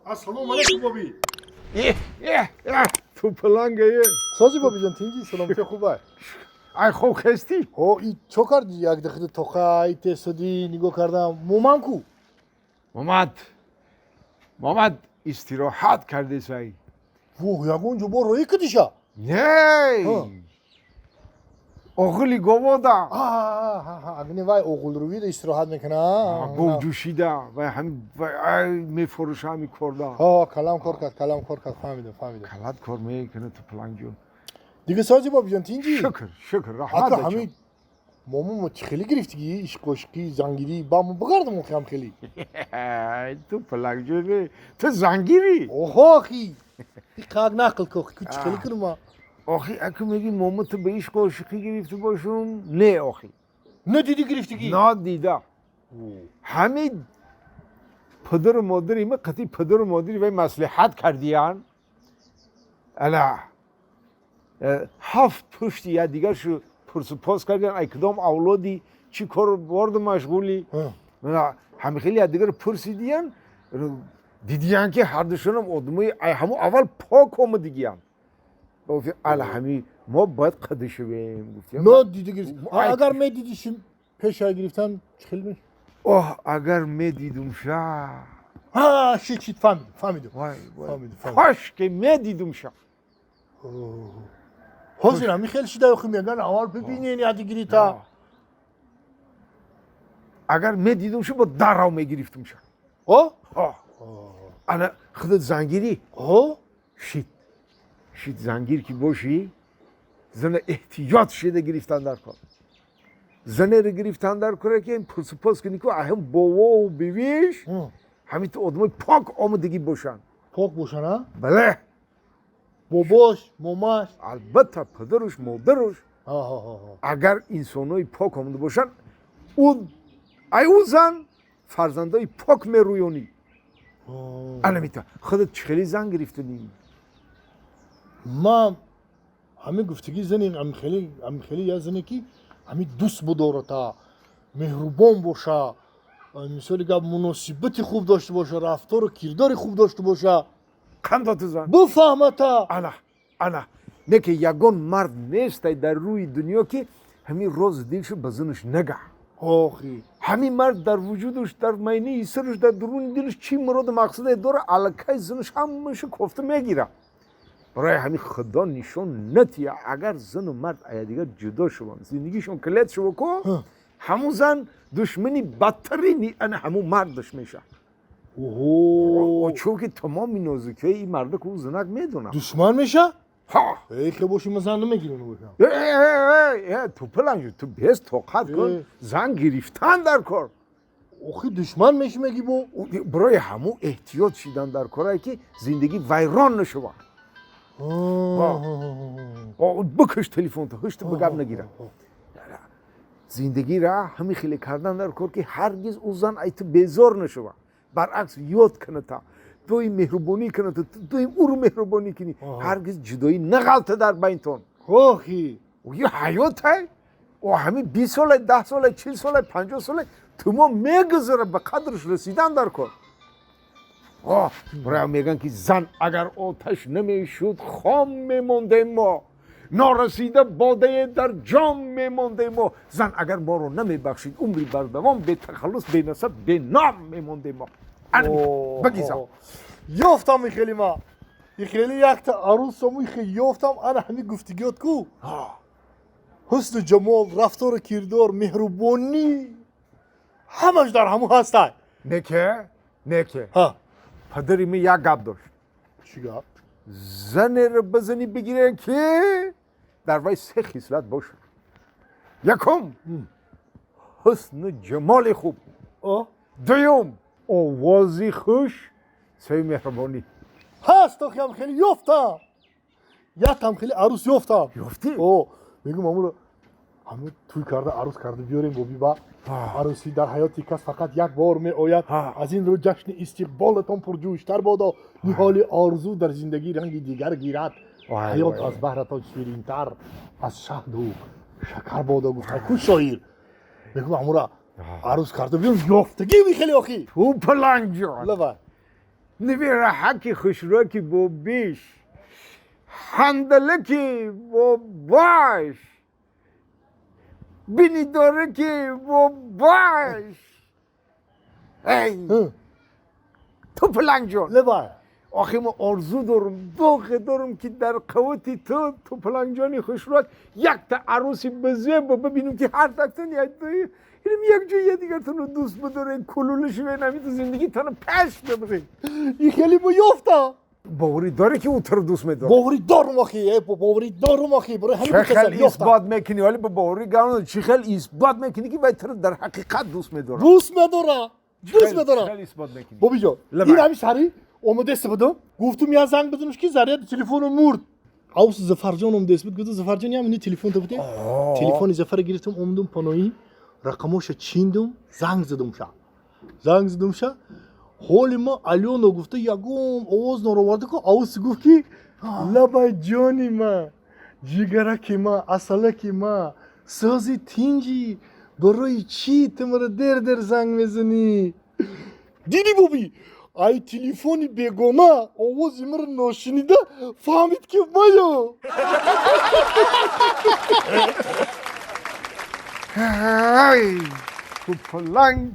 السلام علیکم بابی. توپلانگ سازی بابی جان تینجی سلام چه خوبه؟ ای خوب هستی؟ ها این چه کردی؟ یک دقیقه توقعی تسودی نگاه کردم مومان کو؟ محمد استراحت کرده سعی واه یکون جو بار روی کدیشا؟ نه اغلی گوادا اگه وای اوغل روی ده استراحت میکنه گو جوشیده و هم میفروشه همی کرده کلام کار کرد فهمیدم کلات کار میکنه توپلانگ جون دیگه سازی بابی جان تینجی شکر رحمت اکا بچه همین مامو خیلی گرفتگی عشق عشقی زنگیری با مو بگردم خیام خیلی توپلانگ جون تو زنگیری اوه اخی این کار نکل که کچ خیلی کنم آخی اگه میگی مامو تو به عشق عشقی گرفته باشم نه آخی نه دیدی گرفتگی نه دیده همین پدر و مادری ما قطعی پدر و مادری و مصلحت کردیان الا هفت پشتی یا دیگر شو پرسپاس کردیان ای کدام اولادی چی کار وارد مشغولی همه خیلی یا دیگر پرسیدیان دیدیان که هر دوشونم آدمای ای همو اول پاک آمدگیان گفتیم الا همین ما باید قدشه بیم نه دیدی گرفت اگر می دیدیشیم پیشای گرفتن خیلی میشه اوه اگر می دیدم شا شیت فهمیدم کاش که می دیدم شا حاضر همی خیلی شده اخی میگن اول ببینین یادی گریتا اگر می دیدم شا با دراو می گرفتم شا انا خودت زنگیری شید زنگیر کی باشی زن احتیاط شده گرفتن در کار زنه رو گرفتن در کاره که این پرسپاس کنی که هم بابا و بیویش همین تو آدمای پاک آمدگی باشن پاک باشن ها؟ بله باباش ماماش البته پدرش مادرش اگر انسانای پاک آمده باشن اون زن فرزندای پاک میرویونی البته خودت خیلی زن گرفتنی ما همین گفتگی زنی خیلی یا زنی کی همین دوست بدارتا مهربان باشه مثلا که مناسبت خوب داشته باشه رفتار و کردار خوب داشته باشه قندات زن بفهمتا انا نه که یگان مرد نیست در روی دنیا که همین روز دلشو به زنش نگه آخی همین مرد در وجودش در معنی سرش در درون دلش چی مراد مقصد داره الکای زنش همش کوفته میگیره برای همین خدا نشون ندهه اگر زن و مرد دیگر جدا شوند زندگیشون کلیت شو کو همون زن دشمنی بدترینی انا همون مردش میشه چون که تمام نازکی این مرد که او زنک میدونه دشمن میشه؟ ای که باشی من زن نمیگیرم توپلانگ تو بیست توقت کن زن گرفتن در کار آخی دشمن میشه میگی برای همون احتیاط شدن در کاره که زندگی ویران نشوه بکش تلفن تو هشت بگم نگیره زندگی را همین خیلی کردن در کار که هرگز او زن ایت بیزار نشوه برعکس یاد کنه تا توی مهربانی کنه تا توی او رو مهربانی کنی هرگز جدایی نغلطه در بینتون آخی و یه حیات های و همین 20 ساله 10 ساله 40 ساله 50 ساله تمام میگذره به قدرش رسیدن در کار برای میگن که زن اگر آتش نمیشود خام میمونده ما نارسیده باده در جام میمونده ما زن اگر ما رو نمیبخشید عمری بر دوام به تخلص به نسب به نام میمونده ما بگیزم یافتم خیلی ما این خیلی یک تا عروس همون خیلی یافتم انا همین گفتگیات کو حسن جمال رفتار کردار مهربانی همش در همون هستن نکه پدری می یک گپ داشت چی گپ؟ زن رو بزنی بگیره که در وی 3 خصلت باشه یکم حسن جمال خوب دوم آوازی خوش سوم مهربانی هست تو هم خیلی یافتم هم خیلی عروس یافتم یافتی؟ میگم امور همه توی کرده عروس کرده بیاریم بابی با عروسی در حیاتی کس فقط یک بار می آید از این رو جشن استقبالتان پرجوشتر بادا نهال آرزو در زندگی رنگی دیگر گیرد حیات از بهرتان شیرینتر از شهد و شکر بادا گفتن کو شاعر میگم امورا عروس کرده بیاریم یافتگی می خیلی آخی توپلانگ جان لبا نویره حکی خوشراکی با بیش هندلکی با باش بینی داره که با باش ای توپلنگ جان لبای آخه ما آرزو دارم دوخه دارم که در قوتی تو توپلنگ جانی خوشراک یک تا عروسی بزیم با ببینم که هر تکتن اینم یک جایی دیگر تنو دوست بداره کلولش بینمی تو زندگی تنو پش ببره این خیلی با یافتا باوری داره که اون تو رو دوست میداره باوری دارم آخی باوری دارم آخی برای همین چه کسل خیلی اثبات میکنی ولی با باوری گرم چه خیلی اثبات میکنی که باید تو رو در حقیقت دوست میداره دوست نداره دوست نداره خیلی اثبات میکنی بابی جان این همین سری اومده استفاده گفتم یا زنگ بزنمش که زریعه تلفن مرد اوس زفرجان اومده است گفت زفرجان هم این تلفن تو بده تلفن زفر گرفتم اومدم پانایی رقمش چیندم زنگ زدم شا حال ما الیونو گفته یگم آواز نورورده که اوس گفت که لبای جانی ما جیگرکی ما اصلکی ما سازی تینجی برای چی تمره در زنگ میزنی دیدی بابی ای تلفنی بگوما آواز مرا ناشنیده فهمید که مایا ای توپلنگ